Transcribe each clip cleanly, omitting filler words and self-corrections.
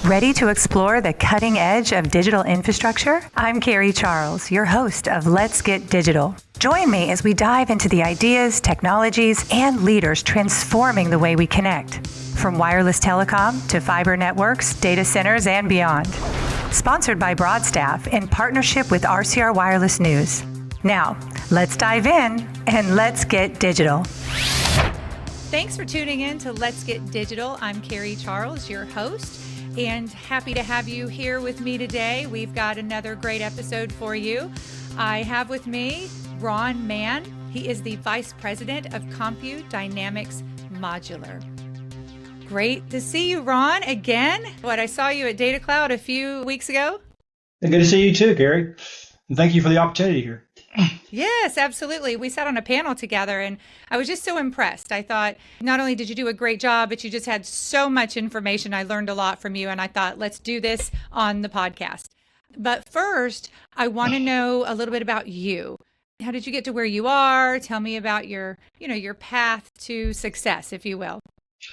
Ready to explore the cutting edge of digital infrastructure? I'm Carrie Charles, your host of Let's Get Digital. Join me as we dive into the ideas, technologies, and leaders transforming the way we connect. From wireless telecom to fiber networks, data centers, and beyond. Sponsored by Broadstaff in partnership with RCR Wireless News. Now, let's dive in and let's get digital. Thanks for tuning in to Let's Get Digital. I'm Carrie Charles, your host, and happy to have you here with me today. We've got another great episode for you. I have with me Mann. He is the Vice President of Compu Dynamics Modular. Great to see you, Ron, again. I saw you at Data Cloud a few weeks ago. Good to see you too, Carrie. And thank you for the opportunity here. Yes, absolutely. We sat on a panel together and I was just so impressed. I thought not only did you do a great job, but you just had so much information. I learned a lot from you and I thought, let's do this on the podcast. But first, I want to know a little bit about you. How did you get to where you are? Tell me about your path to success, if you will.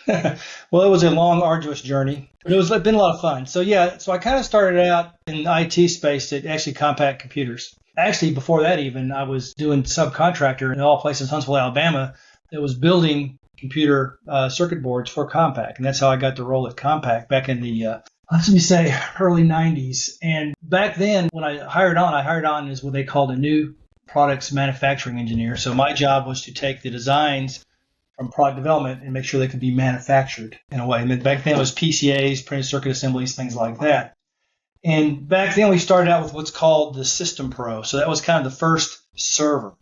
Well, it was a long, arduous journey, but it's been a lot of fun. So I kind of started out in the IT space at actually Compaq Computers. Actually, before that even, I was doing subcontractor in all places, Huntsville, Alabama, that was building computer circuit boards for Compaq. And that's how I got the role at Compaq back in the, early 90s. And back then, when I hired on as what they called a new products manufacturing engineer. So my job was to take the designs from product development and make sure they could be manufactured in a way. And then back then it was PCAs, printed circuit assemblies, things like that. And back then we started out with what's called the System Pro. So that was kind of the first server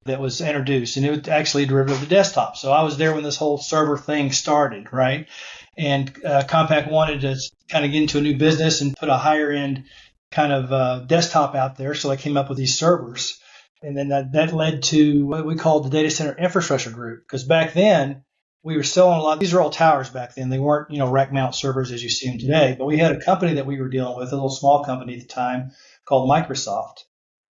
that was introduced. And it was actually a derivative of the desktop. So I was there when this whole server thing started, right? And Compaq wanted to kind of get into a new business and put a higher end kind of desktop out there. So I came up with these servers. And then that led to what we called the data center infrastructure group. Because back then, we were selling a lot. These are all towers back then. They weren't, rack mount servers as you see them today. But we had a company that we were dealing with, a little small company at the time called Microsoft.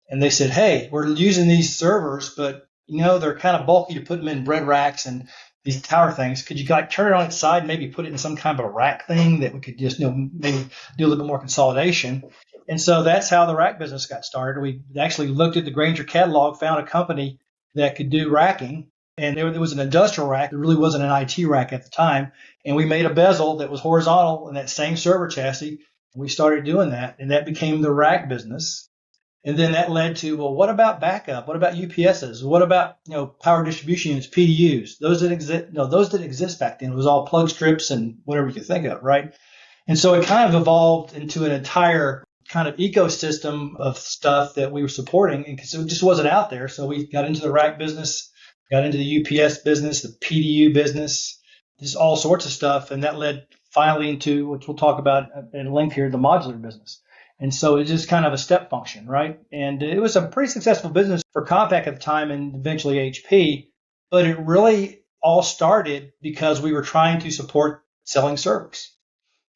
And they said, hey, we're using these servers, but, they're kind of bulky to put them in bread racks and these tower things. Could you turn it on its side and maybe put it in some kind of a rack thing that we could just, maybe do a little bit more consolidation? And so that's how the rack business got started. We actually looked at the Grainger catalog, found a company that could do racking. And there was an industrial rack. There really wasn't an IT rack at the time. And we made a bezel that was horizontal in that same server chassis. And we started doing that. And that became the rack business. And then that led to, well, what about backup? What about UPSs? What about, power distribution units, PDUs? Those didn't exist back then. It was all plug strips and whatever you could think of, right? And so it kind of evolved into an entire kind of ecosystem of stuff that we were supporting, and because it just wasn't out there. So we got into the rack business, got into the UPS business, the PDU business, just all sorts of stuff. And that led finally into, which we'll talk about in length here, the modular business. And so it's just kind of a step function, right? And it was a pretty successful business for Compaq at the time and eventually HP. But it really all started because we were trying to support selling servers.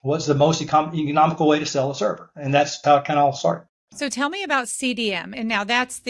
What's the most economical way to sell a server? And that's how it kind of all started. So tell me about CDM. And now that's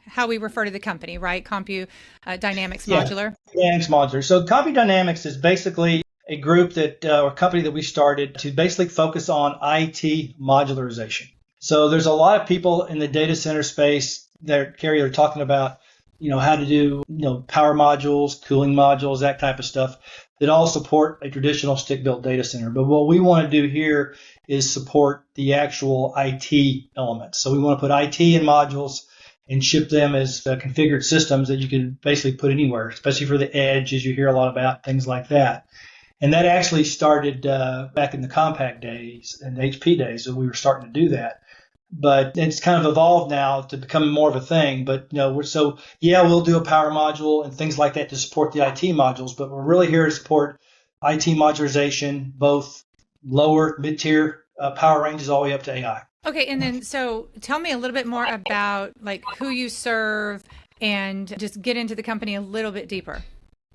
how we refer to the company, right? Compu Dynamics Modular. Yeah, Dynamics Modular. So Compu Dynamics is basically a group or company that we started to basically focus on IT modularization. So there's a lot of people in the data center space that, Carrie, are talking about, how to do, power modules, cooling modules, that type of stuff that all support a traditional stick-built data center. But what we want to do here is support the actual IT elements. So we want to put IT in modules and ship them as configured systems that you can basically put anywhere, especially for the edge, as you hear a lot about, things like that. And that actually started back in the Compaq days and the HP days, so we were starting to do that. But it's kind of evolved now to become more of a thing. But, we'll do a power module and things like that to support the IT modules. But we're really here to support IT modularization, both lower, mid-tier power ranges all the way up to AI. Okay. And then, so tell me a little bit more about who you serve and just get into the company a little bit deeper.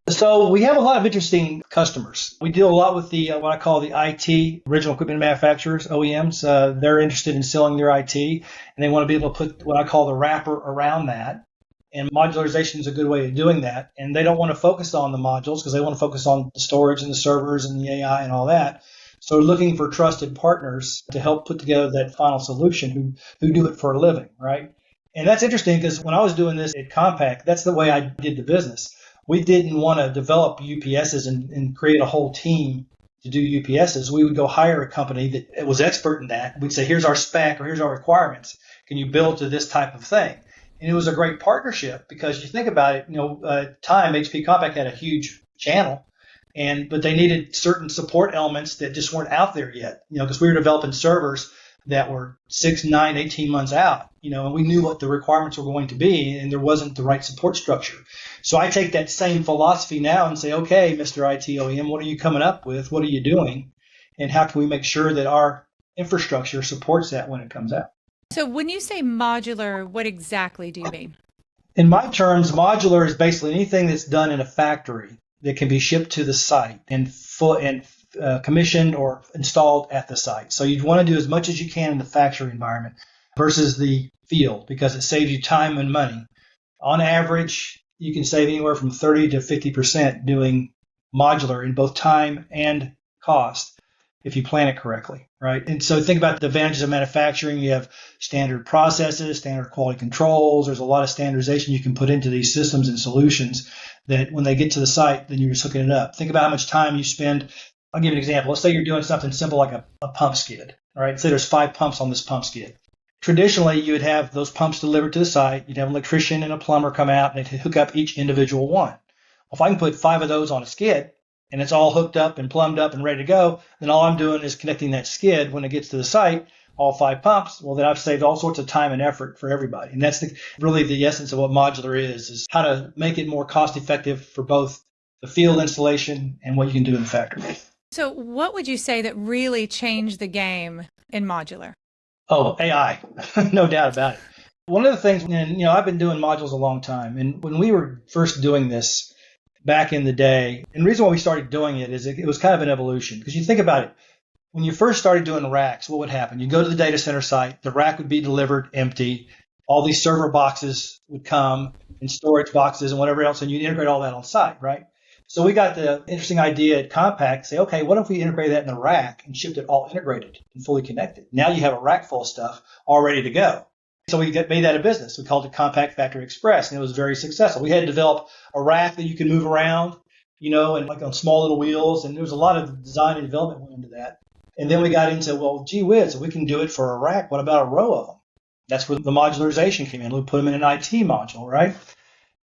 So we have a lot of interesting customers. We deal a lot with the what I call the IT, original equipment manufacturers, OEMs. They're interested in selling their IT, and they want to be able to put what I call the wrapper around that. And modularization is a good way of doing that. And they don't want to focus on the modules because they want to focus on the storage and the servers and the AI and all that. So looking for trusted partners to help put together that final solution who do it for a living, right? And that's interesting because when I was doing this at Compaq, that's the way I did the business. We didn't want to develop UPSs and create a whole team to do UPSs. We would go hire a company that was expert in that. We'd say, here's our spec or here's our requirements. Can you build to this type of thing? And it was a great partnership because you think about it, HP Compaq had a huge channel, but they needed certain support elements that just weren't out there yet, because we were developing servers that were 6, 9, 18 months out, and we knew what the requirements were going to be, and there wasn't the right support structure. So I take that same philosophy now and say, okay, Mr. IT OEM, what are you coming up with? What are you doing? And how can we make sure that our infrastructure supports that when it comes out? So when you say modular, what exactly do you mean? In my terms, modular is basically anything that's done in a factory that can be shipped to the site and commissioned or installed at the site. So you'd want to do as much as you can in the factory environment versus the field because it saves you time and money. On average, you can save anywhere from 30 to 50% doing modular in both time and cost if you plan it correctly, right? And so think about the advantages of manufacturing. You have standard processes, standard quality controls. There's a lot of standardization you can put into these systems and solutions that when they get to the site, then you're just hooking it up. Think about how much time you spend. I'll give you an example. Let's say you're doing something simple like a pump skid, all right? Say there's 5 pumps on this pump skid. Traditionally, you would have those pumps delivered to the site. You'd have an electrician and a plumber come out and they'd hook up each individual one. Well, if I can put 5 of those on a skid and it's all hooked up and plumbed up and ready to go, then all I'm doing is connecting that skid when it gets to the site, all 5 pumps. Well, then I've saved all sorts of time and effort for everybody. And that's really the essence of what modular is how to make it more cost effective for both the field installation and what you can do in the factory. So what would you say that really changed the game in modular? Oh, AI, no doubt about it. One of the things, and I've been doing modules a long time, and when we were first doing this back in the day, and the reason why we started doing it is it was kind of an evolution. Because you think about it, when you first started doing racks, what would happen? You go to the data center site, the rack would be delivered empty, all these server boxes would come, and storage boxes and whatever else, and you'd integrate all that on site, right? So we got the interesting idea at Compaq to say, okay, what if we integrate that in the rack and shipped it all integrated and fully connected? Now you have a rack full of stuff all ready to go. So we made that a business. We called it Compaq Factory Express, and it was very successful. We had to develop a rack that you can move around, and like on small little wheels, and there was a lot of design and development went into that. And then we got into, well, gee whiz, if we can do it for a rack, what about a row of them? That's where the modularization came in. We put them in an IT module, right?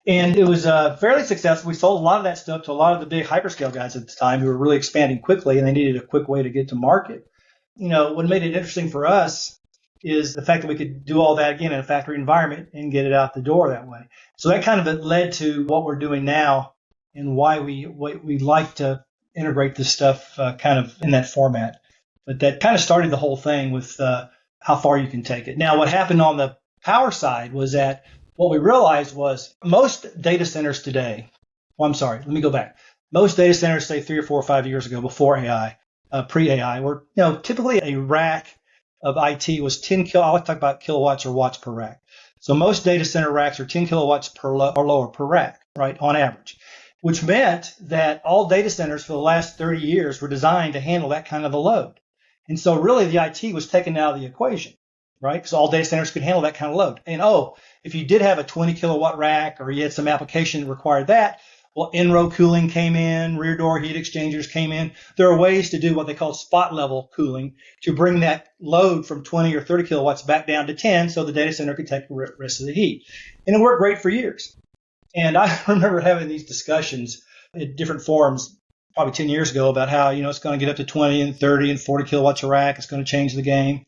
And it was fairly successful. We sold a lot of that stuff to a lot of the big hyperscale guys at the time who were really expanding quickly, and they needed a quick way to get to market. What made it interesting for us is the fact that we could do all that again in a factory environment and get it out the door that way. So that kind of led to what we're doing now and why we like to integrate this stuff kind of in that format. But that kind of started the whole thing with how far you can take it. Now, what happened on the power side was that what we realized was most data centers today, let me go back. Most data centers, say 3 or 4 or 5 years ago, before AI, pre-AI, were typically a rack of IT was 10 I like to talk about kilowatts or watts per rack. So most data center racks are 10 kilowatts or lower per rack, right, on average, which meant that all data centers for the last 30 years were designed to handle that kind of a load. And so really the IT was taken out of the equation, right? Because all data centers could handle that kind of load. And if you did have a 20 kilowatt rack or you had some application that required that, well, in-row cooling came in, rear door heat exchangers came in. There are ways to do what they call spot level cooling to bring that load from 20 or 30 kilowatts back down to 10 so the data center could take the rest of the heat. And it worked great for years. And I remember having these discussions at different forums probably 10 years ago about how, it's going to get up to 20 and 30 and 40 kilowatts a rack. It's going to change the game.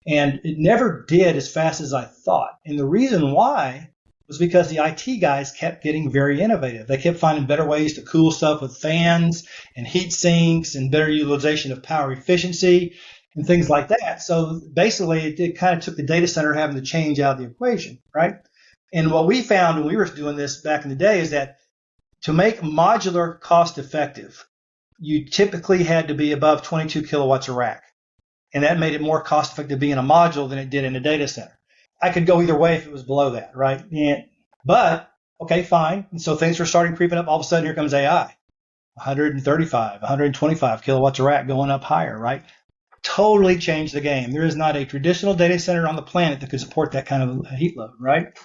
And it never did as fast as I thought. And the reason why was because the IT guys kept getting very innovative. They kept finding better ways to cool stuff with fans and heat sinks and better utilization of power efficiency and things like that. So basically, it kind of took the data center having to change out of the equation, right? And what we found when we were doing this back in the day is that to make modular cost effective, you typically had to be above 22 kilowatts a rack. And that made it more cost effective being a module than it did in a data center. I could go either way if it was below that, right? But, okay, fine. And so things were starting creeping up. All of a sudden, here comes AI. 135, 125 kilowatts a rack going up higher, right? Totally changed the game. There is not a traditional data center on the planet that could support that kind of heat load, right?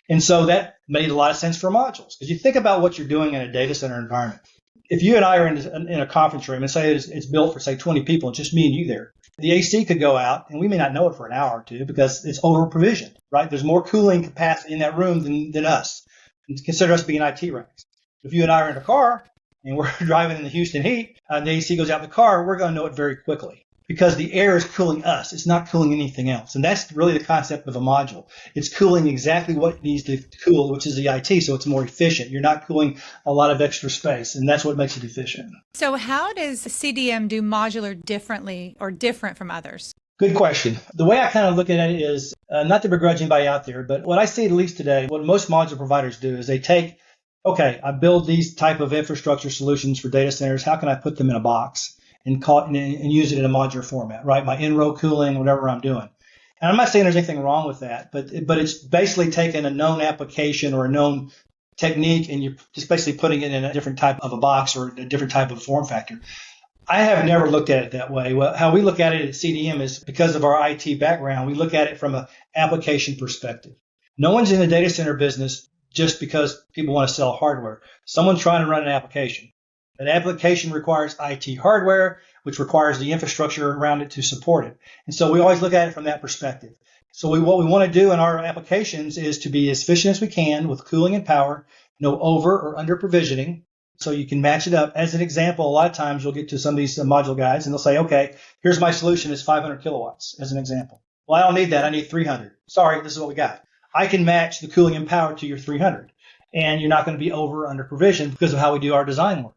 And so that made a lot of sense for modules, because you think about what you're doing in a data center environment. If you and I are in a conference room and say it's built for, say, 20 people, it's just me and you there, the AC could go out, and we may not know it for an hour or two because it's over-provisioned, right? There's more cooling capacity in that room than us. And consider us being IT racks. If you and I are in a car and we're driving in the Houston heat, and the AC goes out in the car, we're going to know it very quickly because the air is cooling us. It's not cooling anything else. And that's really the concept of a module. It's cooling exactly what it needs to cool, which is the IT, so it's more efficient. You're not cooling a lot of extra space, and that's what makes it efficient. So how does CDM do modular differently or different from others? Good question. The way I kind of look at it is, not to begrudge anybody out there, but what I see at least today, what most modular providers do is they take, okay, I build these type of infrastructure solutions for data centers. How can I put them in a box and use it in a modular format, right? My in-row cooling, whatever I'm doing. And I'm not saying there's anything wrong with that, but it's basically taking a known application or a known technique and you're just basically putting it in a different type of a box or a different type of form factor. I have never looked at it that way. Well, how we look at it at CDM is because of our IT background, we look at it from an application perspective. No one's in the data center business just because people want to sell hardware. Someone's trying to run an application. That application requires IT hardware, which requires the infrastructure around it to support it. And so we always look at it from that perspective. So what we want to do in our applications is to be as efficient as we can with cooling and power, no over or under provisioning. So you can match it up. As an example, a lot of times you'll get to some of these module guys and they'll say, okay, here's my solution is 500 kilowatts as an example. Well, I don't need that. I need 300. Sorry, this is what we got. I can match the cooling and power to your 300. And you're not going to be over or under provision because of how we do our design work.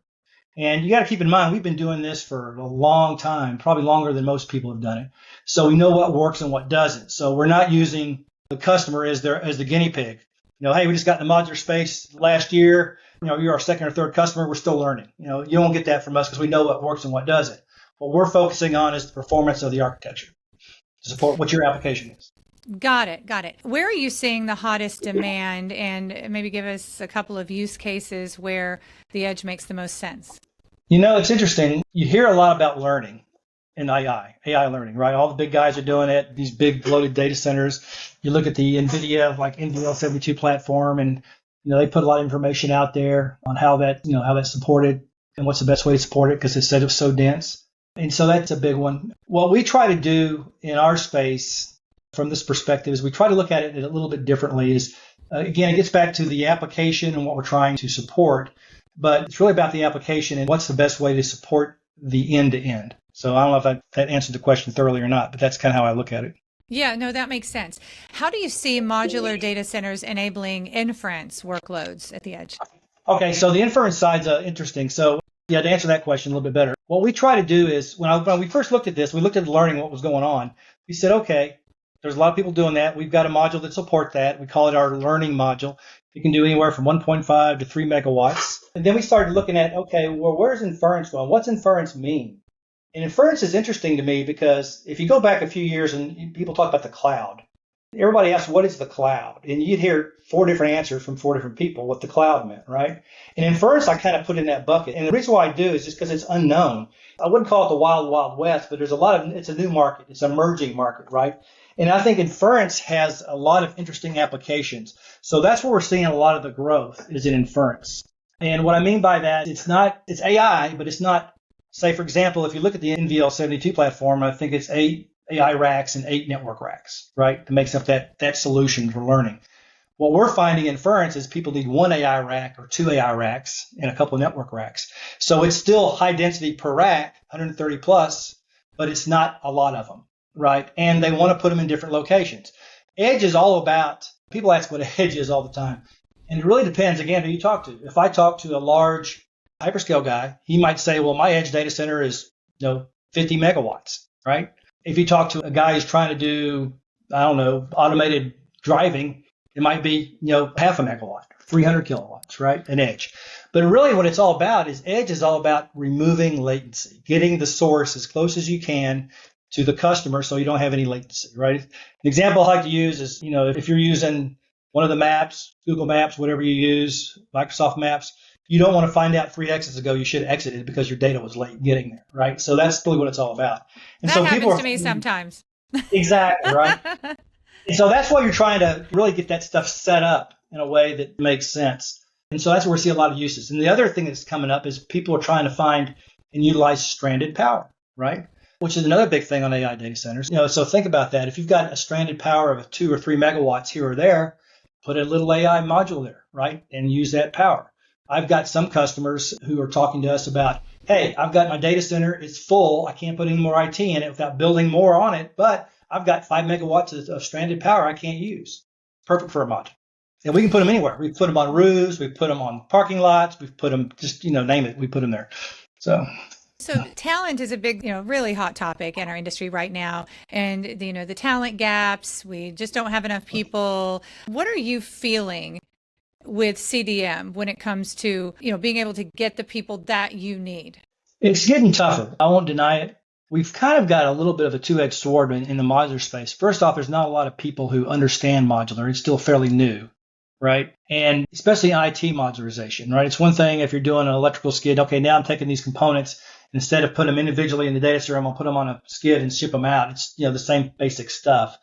And you got to keep in mind, we've been doing this for a long time, probably longer than most people have done it. So we know what works and what doesn't. So we're not using the customer as the guinea pig. Hey, we just got in the modular space last year. You're our second or third customer. We're still learning. You don't get that from us because we know what works and what doesn't. What we're focusing on is the performance of the architecture to support what your application is. Got it. Where are you seeing the hottest demand? And maybe give us a couple of use cases where the edge makes the most sense. It's interesting. You hear a lot about learning in AI learning, right? All the big guys are doing it, these big bloated data centers. You look at the NVIDIA, like NVL72 platform, and they put a lot of information out there on how that's supported and what's the best way to support it because it's so dense. And so that's a big one. What we try to do in our space from this perspective is we try to look at it a little bit differently. Again, it gets back to the application and what we're trying to support, but it's really about the application and what's the best way to support the end-to-end. So I don't know if that answered the question thoroughly or not, but that's kind of how I look at it. Yeah, no, that makes sense. How do you see modular data centers enabling inference workloads at the edge? Okay, so the inference side's interesting. So to answer that question a little bit better, what we try to do is when we first looked at this, we looked at learning what was going on. We said, okay, there's a lot of people doing that. We've got a module that supports that. We call it our learning module. You can do anywhere from 1.5 to 3 megawatts. And then we started looking at, okay, well, where's inference going? What's inference mean? And inference is interesting to me because if you go back a few years and people talk about the cloud, everybody asks, what is the cloud? And you'd hear 4 different answers from 4 different people what the cloud meant, right? And inference, I kind of put in that bucket. And the reason why I do is just because it's unknown. I wouldn't call it the wild, wild west, but it's a new market. It's an emerging market, right? And I think inference has a lot of interesting applications. So that's where we're seeing a lot of the growth is in inference. And what I mean by that, it's AI, but it's not, say, for example, if you look at the NVL72 platform, I think it's 8 AI racks and 8 network racks, right? That makes up that solution for learning. What we're finding in inference is people need 1 AI rack or 2 AI racks and a couple of network racks. So it's still high density per rack, 130 plus, but it's not a lot of them. Right. And they want to put them in different locations. Edge is all about, people ask what edge is all the time. And it really depends, again, who you talk to. If I talk to a large hyperscale guy, he might say, well, my edge data center is 50 megawatts. Right. If you talk to a guy who's trying to do, automated driving, it might be, half a megawatt, 300 kilowatts, right? An edge. But really what it's all about is edge is all about removing latency, getting the source as close as you can to the customer so you don't have any latency, right? An example I like to use is, if you're using one of the maps, Google Maps, whatever you use, Microsoft Maps, you don't want to find out 3 exits ago you should have exited because your data was late getting there, right? So that's really what it's all about. And that so happens to me sometimes. Exactly, right? And so that's why you're trying to really get that stuff set up in a way that makes sense. And so that's where we see a lot of uses. And the other thing that's coming up is people are trying to find and utilize stranded power, right? Which is another big thing on AI data centers. So think about that. If you've got a stranded power of 2 or 3 megawatts here or there, put a little AI module there, right? And use that power. I've got some customers who are talking to us about, hey, I've got my data center, it's full. I can't put any more IT in it without building more on it, but I've got 5 megawatts of stranded power I can't use. Perfect for a module. And we can put them anywhere. We put them on roofs. We put them on parking lots. We've put them, just, name it. We put them there. So talent is a big, really hot topic in our industry right now. And, the talent gaps, we just don't have enough people. What are you feeling with CDM when it comes to, being able to get the people that you need? It's getting tougher. I won't deny it. We've kind of got a little bit of a two-edged sword in the modular space. First off, there's not a lot of people who understand modular. It's still fairly new, right? And especially in IT modularization, right? It's one thing if you're doing an electrical skid. Okay, now I'm taking these components. Instead of putting them individually in the data center, I'm going to put them on a skid and ship them out. It's, the same basic stuff.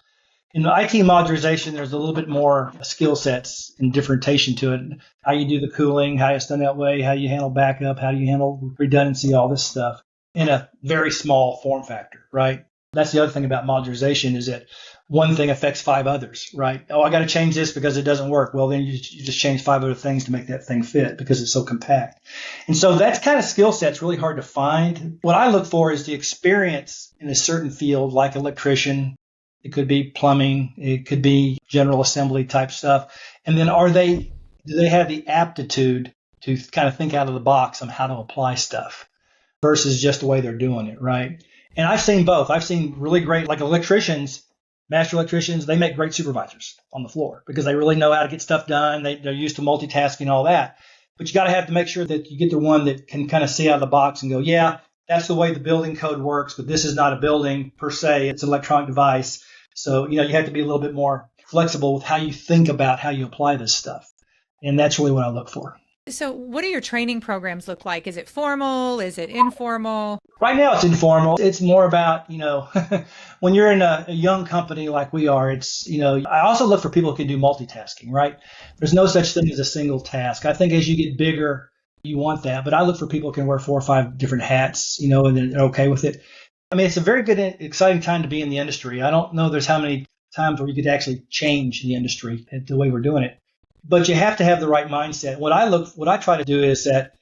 In the IT modularization, there's a little bit more skill sets and differentiation to it. How you do the cooling, how it's done that way, how you handle backup, how do you handle redundancy, all this stuff in a very small form factor, right? That's the other thing about modularization is that one thing affects 5 others, right? Oh, I got to change this because it doesn't work. Well, then you just change 5 other things to make that thing fit because it's so compact. And so that kind of skill set's really hard to find. What I look for is the experience in a certain field, like electrician. It could be plumbing. It could be general assembly type stuff. And then do they have the aptitude to kind of think out of the box on how to apply stuff versus just the way they're doing it, right? And I've seen both. I've seen really great, like electricians, master electricians, they make great supervisors on the floor because they really know how to get stuff done. They're used to multitasking, all that. But you got to have to make sure that you get the one that can kind of see out of the box and go, yeah, that's the way the building code works, but this is not a building per se. It's an electronic device. So, you have to be a little bit more flexible with how you think about how you apply this stuff. And that's really what I look for. So what do your training programs look like? Is it formal? Is it informal? Right now it's informal. It's more about, when you're in a young company like we are, it's, I also look for people who can do multitasking, right? There's no such thing as a single task. I think as you get bigger, you want that. But I look for people who can wear 4 or 5 different hats, and they're okay with it. I mean, it's a very good, exciting time to be in the industry. I don't know there's how many times where you could actually change the industry the way we're doing it. But you have to have the right mindset. What I try to do is that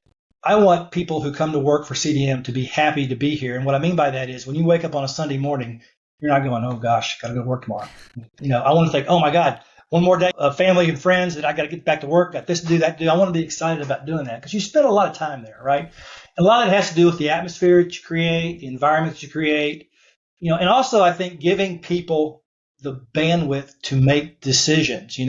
I want people who come to work for CDM to be happy to be here. And what I mean by that is when you wake up on a Sunday morning, you're not going, oh gosh, got to go to work tomorrow. I want to think, oh my God, one more day of family and friends that I got to get back to work, got this to do, that to do. I want to be excited about doing that because you spend a lot of time there, right? A lot of it has to do with the atmosphere that you create, the environment that you create, and also I think giving people the bandwidth to make decisions.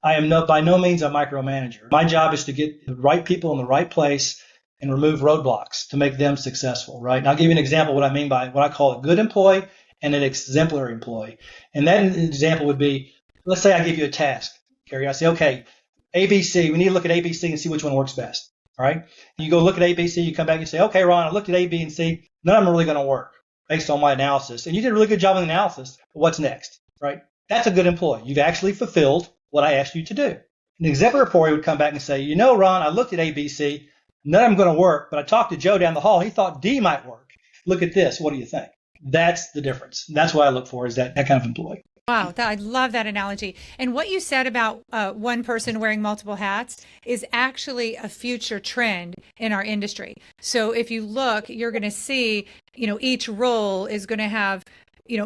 I am by no means a micromanager. My job is to get the right people in the right place and remove roadblocks to make them successful, right? And I'll give you an example of what I mean by what I call a good employee and an exemplary employee. And that example would be, let's say I give you a task, Carrie. I say, okay, ABC, we need to look at ABC and see which one works best, all right? And you go look at ABC, you come back and say, okay, Ron, I looked at A, B, and C. None of them are really going to work based on my analysis. And you did a really good job in the analysis, but what's next, right? That's a good employee. You've actually fulfilled what I asked you to do. An exemplary employee would come back and say, Ron, I looked at ABC, none of them going to work, but I talked to Joe down the hall. He thought D might work. Look at this. What do you think? That's the difference. That's what I look for is that kind of employee. Wow, I love that analogy. And what you said about one person wearing multiple hats is actually a future trend in our industry. So if you look, you're going to see, each role is going to have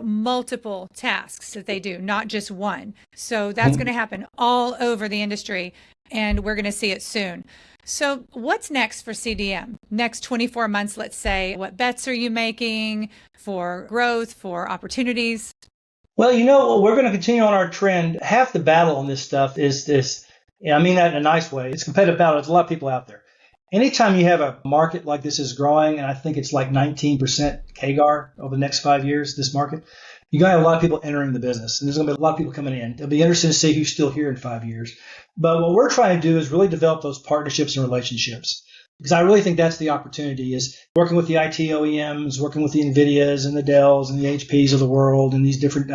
multiple tasks that they do, not just one. So that's going to happen all over the industry, and we're going to see it soon. So what's next for CDM? Next 24 months, let's say, what bets are you making for growth, for opportunities? Well, we're going to continue on our trend. Half the battle on this stuff is this. I mean that in a nice way. It's competitive battle. There's a lot of people out there. Anytime you have a market like this is growing, and I think it's like 19% CAGR over the next 5 years, this market, you're going to have a lot of people entering the business, and there's going to be a lot of people coming in. It'll be interesting to see who's still here in 5 years. But what we're trying to do is really develop those partnerships and relationships, because I really think that's the opportunity, is working with the IT OEMs, working with the NVIDIAs and the Dells and the HPs of the world and these different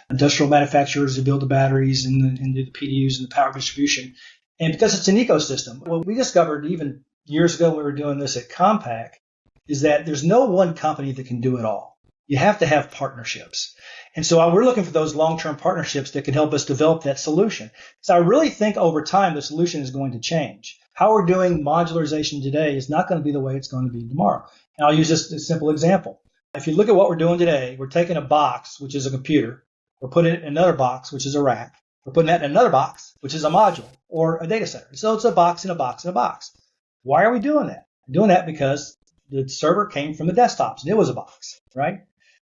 industrial manufacturers who build the batteries and do the PDUs and the power distribution. And because it's an ecosystem, what we discovered even years ago when we were doing this at Compaq is that there's no one company that can do it all. You have to have partnerships. And so we're looking for those long-term partnerships that can help us develop that solution. So I really think over time the solution is going to change. How we're doing modularization today is not going to be the way it's going to be tomorrow. And I'll use just a simple example. If you look at what we're doing today, we're taking a box, which is a computer, we're putting it in another box, which is a rack, we're putting that in another box, which is a module or a data center. So it's a box in a box in a box. Why are we doing that? We're doing that because the server came from the desktops and it was a box, right?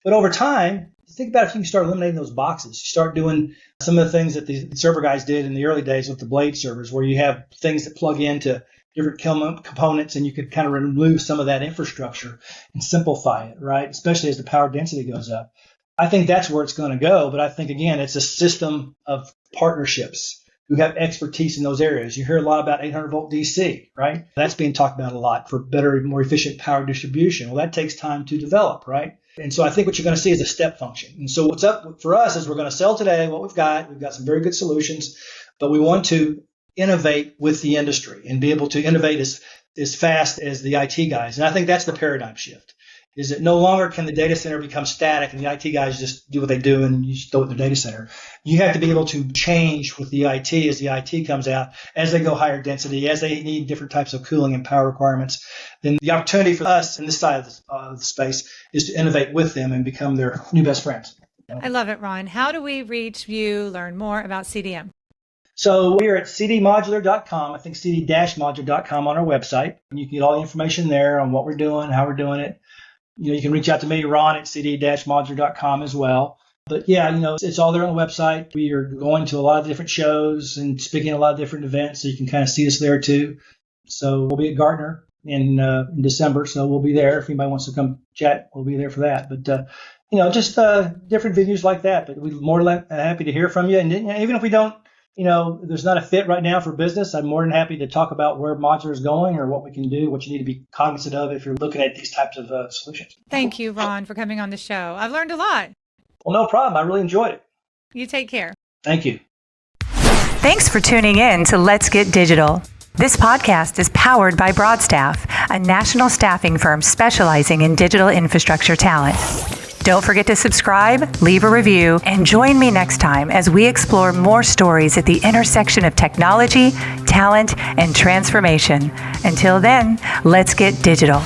But over time, think about if you can start eliminating those boxes. You start doing some of the things that the server guys did in the early days with the blade servers, where you have things that plug into different components, and you could kind of remove some of that infrastructure and simplify it, right? Especially as the power density goes up. I think that's where it's going to go. But I think, again, it's a system of partnerships who have expertise in those areas. You hear a lot about 800 volt DC, right? That's being talked about a lot for better, more efficient power distribution. Well, that takes time to develop, right? And so I think what you're going to see is a step function. And so what's up for us is we're going to sell today what we've got. We've got some very good solutions, but we want to innovate with the industry and be able to innovate as fast as the IT guys. And I think that's the paradigm shift, is that no longer can the data center become static and the IT guys just do what they do and you just throw it in the data center. You have to be able to change with the IT as the IT comes out, as they go higher density, as they need different types of cooling and power requirements. Then the opportunity for us in this side of the space is to innovate with them and become their new best friends. I love it, Ron. How do we reach you, learn more about CDM? So we're at cdmodular.com. I think cd-modular.com on our website. And you can get all the information there on what we're doing, how we're doing it. You can reach out to me, Ron, at cd-modular.com as well. But yeah, it's all there on the website. We are going to a lot of different shows and speaking at a lot of different events, so you can kind of see us there too. So we'll be at Gartner in December, so we'll be there. If anybody wants to come chat, we'll be there for that. But just different venues like that. But we're more than happy to hear from you. And even if we don't, there's not a fit right now for business, I'm more than happy to talk about where Modular is going or what we can do, what you need to be cognizant of if you're looking at these types of solutions. Thank you, Ron, for coming on the show. I've learned a lot. Well, no problem. I really enjoyed it. You take care. Thank you. Thanks for tuning in to Let's Get Digital. This podcast is powered by Broadstaff, a national staffing firm specializing in digital infrastructure talent. Don't forget to subscribe, leave a review, and join me next time as we explore more stories at the intersection of technology, talent, and transformation. Until then, let's get digital.